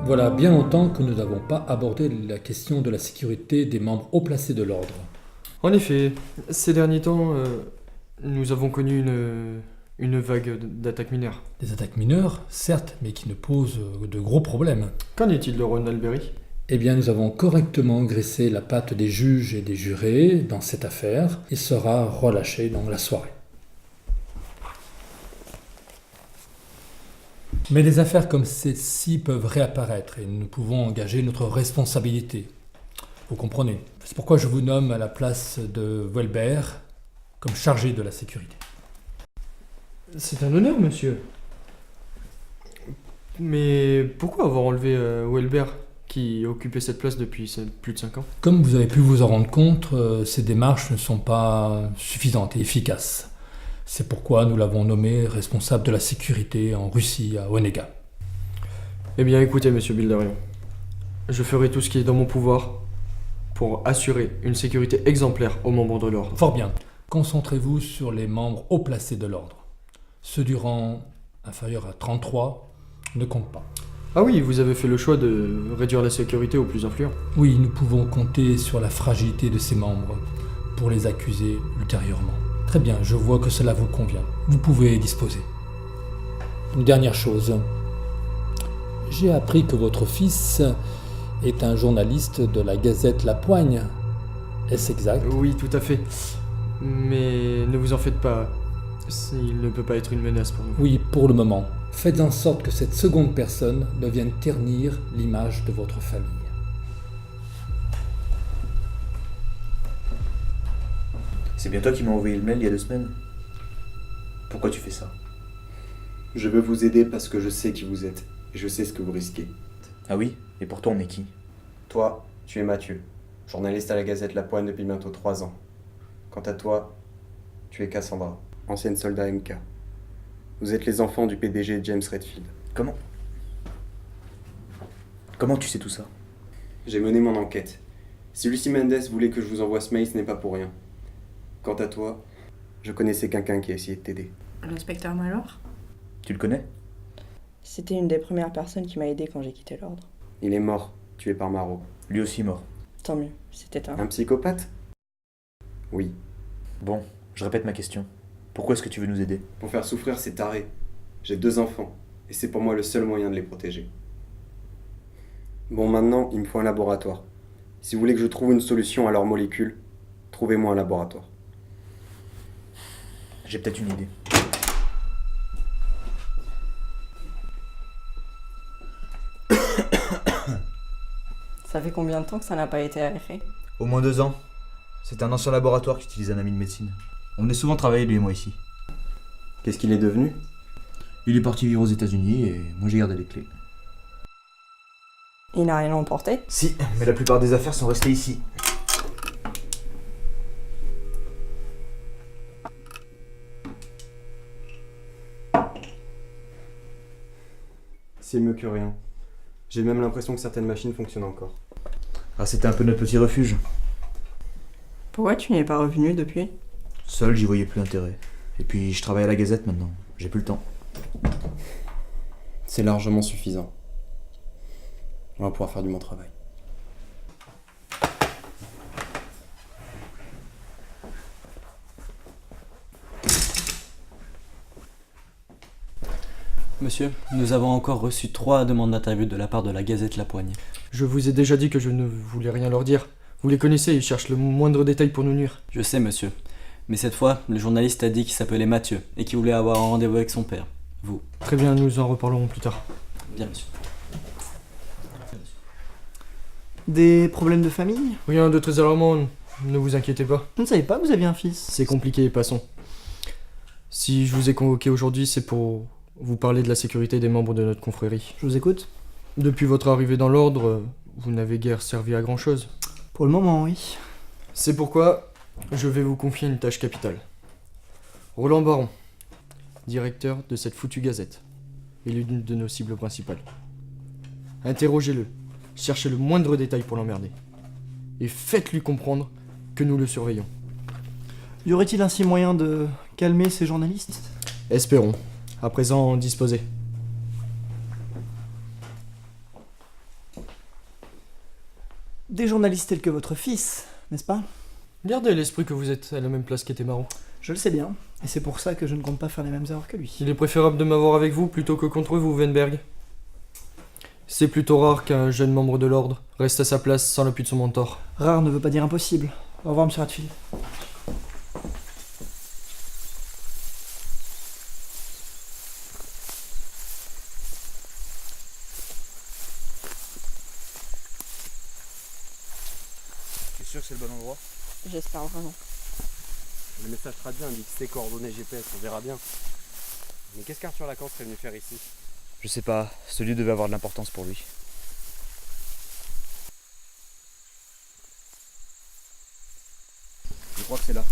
Voilà bien longtemps que nous n'avons pas abordé la question de la sécurité des membres haut placés de l'ordre. En effet, ces derniers temps, nous avons connu une vague d'attaques mineures. Des attaques mineures, certes, mais qui ne posent de gros problèmes. Qu'en est-il de Ron Alberry ? Eh bien, nous avons correctement graissé la patte des juges et des jurés dans cette affaire. Il sera relâché dans la soirée. Mais des affaires comme celle-ci peuvent réapparaître et nous pouvons engager notre responsabilité. Vous comprenez. C'est pourquoi je vous nomme à la place de Welbert comme chargé de la sécurité. C'est un honneur, monsieur. Mais pourquoi avoir enlevé Welbert, qui occupait cette place depuis plus de 5 ans ? Comme vous avez pu vous en rendre compte, ces démarches ne sont pas suffisantes et efficaces. C'est pourquoi nous l'avons nommé responsable de la sécurité en Russie, à Onega. Eh bien, écoutez, monsieur Bildarian. Je ferai tout ce qui est dans mon pouvoir pour assurer une sécurité exemplaire aux membres de l'ordre. Fort bien. Concentrez-vous sur les membres haut placés de l'ordre. Ceux du rang inférieur à 33 ne comptent pas. Ah oui, vous avez fait le choix de réduire la sécurité aux plus influents. Oui, nous pouvons compter sur la fragilité de ces membres pour les accuser ultérieurement. Très bien, je vois que cela vous convient. Vous pouvez disposer. Une dernière chose. J'ai appris que votre fils est un journaliste de la Gazette La Poigne. Est-ce exact ? Oui, tout à fait. Mais ne vous en faites pas. Il ne peut pas être une menace pour nous. Oui, pour le moment. Faites en sorte que cette seconde personne ne vienne ternir l'image de votre famille. C'est bien toi qui m'as envoyé le mail il y a 2 semaines. Pourquoi tu fais ça ? Je veux vous aider parce que je sais qui vous êtes et je sais ce que vous risquez. Ah oui ? Et pour toi on est qui ? Toi, tu es Mathieu, journaliste à la Gazette La Poigne depuis bientôt 3 ans. Quant à toi, tu es Cassandra, ancienne soldat MK. Vous êtes les enfants du PDG James Redfield. Comment tu sais tout ça ? J'ai mené mon enquête. Si Lucy Mendes voulait que je vous envoie ce mail, ce n'est pas pour rien. Quant à toi, je connaissais quelqu'un qui a essayé de t'aider. L'inspecteur Malor ? Tu le connais ? C'était une des premières personnes qui m'a aidé quand j'ai quitté l'ordre. Il est mort, tué par Marot. Lui aussi mort. Tant mieux, c'était un... Un psychopathe ? Oui. Bon, je répète ma question. Pourquoi est-ce que tu veux nous aider ? Pour faire souffrir ces tarés. J'ai 2 enfants, et c'est pour moi le seul moyen de les protéger. Bon, maintenant, il me faut un laboratoire. Si vous voulez que je trouve une solution à leurs molécules, trouvez-moi un laboratoire. J'ai peut-être une idée. Ça fait combien de temps que ça n'a pas été arrêté ? Au moins 2 ans. C'est un ancien laboratoire qui utilise un ami de médecine. On est souvent travaillé lui et moi ici. Qu'est-ce qu'il est devenu ? Il est parti vivre aux États-Unis et moi j'ai gardé les clés. Il n'a rien emporté ? Si, mais la plupart des affaires sont restées ici. C'est mieux que rien. J'ai même l'impression que certaines machines fonctionnent encore. Ah, c'était un peu notre petit refuge. Pourquoi tu n'y es pas revenu depuis ? Seul, j'y voyais plus l'intérêt. Et puis, je travaille à la Gazette maintenant. J'ai plus le temps. C'est largement suffisant. On va pouvoir faire du bon travail. Monsieur, nous avons encore reçu 3 demandes d'interview de la part de la Gazette La Poigne. Je vous ai déjà dit que je ne voulais rien leur dire. Vous les connaissez, ils cherchent le moindre détail pour nous nuire. Je sais, monsieur. Mais cette fois, le journaliste a dit qu'il s'appelait Mathieu et qu'il voulait avoir un rendez-vous avec son père. Vous. Très bien, nous en reparlerons plus tard. Bien, monsieur. Des problèmes de famille ? Rien de très alarmant, ne vous inquiétez pas. Je ne savais pas que vous aviez un fils. C'est compliqué, passons. Si je vous ai convoqué aujourd'hui, c'est pour vous parler de la sécurité des membres de notre confrérie. Je vous écoute. Depuis votre arrivée dans l'ordre, vous n'avez guère servi à grand-chose. Pour le moment, oui. C'est pourquoi je vais vous confier une tâche capitale. Roland Baron, directeur de cette foutue gazette, est l'une de nos cibles principales. Interrogez-le, cherchez le moindre détail pour l'emmerder. Et faites-lui comprendre que nous le surveillons. Y aurait-il ainsi moyen de calmer ces journalistes ? Espérons. À présent, disposez. des journalistes tels que votre fils, n'est-ce pas? Gardez l'esprit que vous êtes à la même place qu'était Marot. Je le sais bien, et c'est pour ça que je ne compte pas faire les mêmes erreurs que lui. Il est préférable de m'avoir avec vous plutôt que contre vous, Weinberg. C'est plutôt rare qu'un jeune membre de l'ordre reste à sa place sans l'appui de son mentor. Rare ne veut pas dire impossible. Au revoir, monsieur Hatfield. T'es sûr que c'est le bon endroit? J'espère vraiment. Le message traduit indique ses coordonnées GPS, on verra bien. Mais qu'est-ce qu'Arthur Lacan serait venu faire ici? Je sais pas, ce lieu devait avoir de l'importance pour lui. Je crois que c'est là.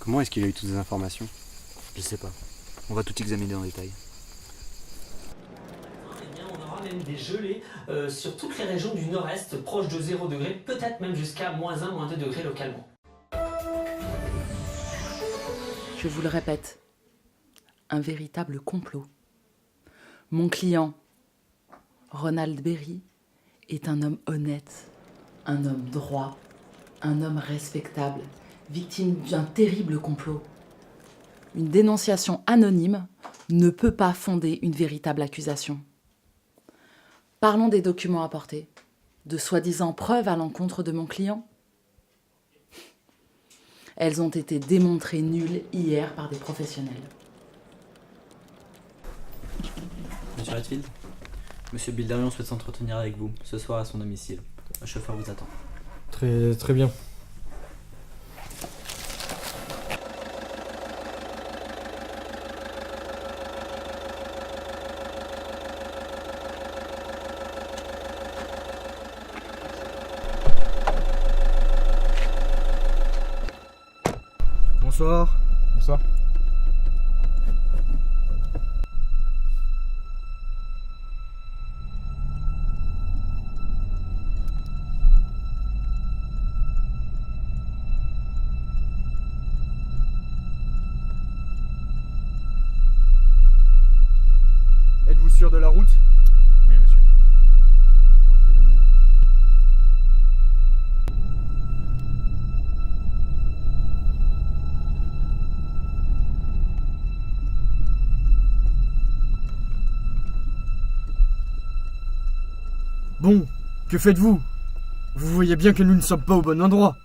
Comment est-ce qu'il a eu toutes ces informations? Je sais pas. On va tout examiner en détail. Eh bien, on aura même des gelées sur toutes les régions du nord-est, proches de 0 degré, peut-être même jusqu'à -1, -2 degrés localement. Je vous le répète, un véritable complot. Mon client, Ronald Berry, est un homme honnête, un homme droit, un homme respectable, victime d'un terrible complot. Une dénonciation anonyme ne peut pas fonder une véritable accusation. Parlons des documents apportés, de soi-disant preuves à l'encontre de mon client. Elles ont été démontrées nulles hier par des professionnels. Monsieur Hatfield, Monsieur Bildarion souhaite s'entretenir avec vous ce soir à son domicile. Un chauffeur vous attend. Très bien. Bonsoir. Bonsoir. Êtes-vous sûr de la route? Oui, monsieur. Bon, que faites-vous? Vous voyez bien que nous ne sommes pas au bon endroit.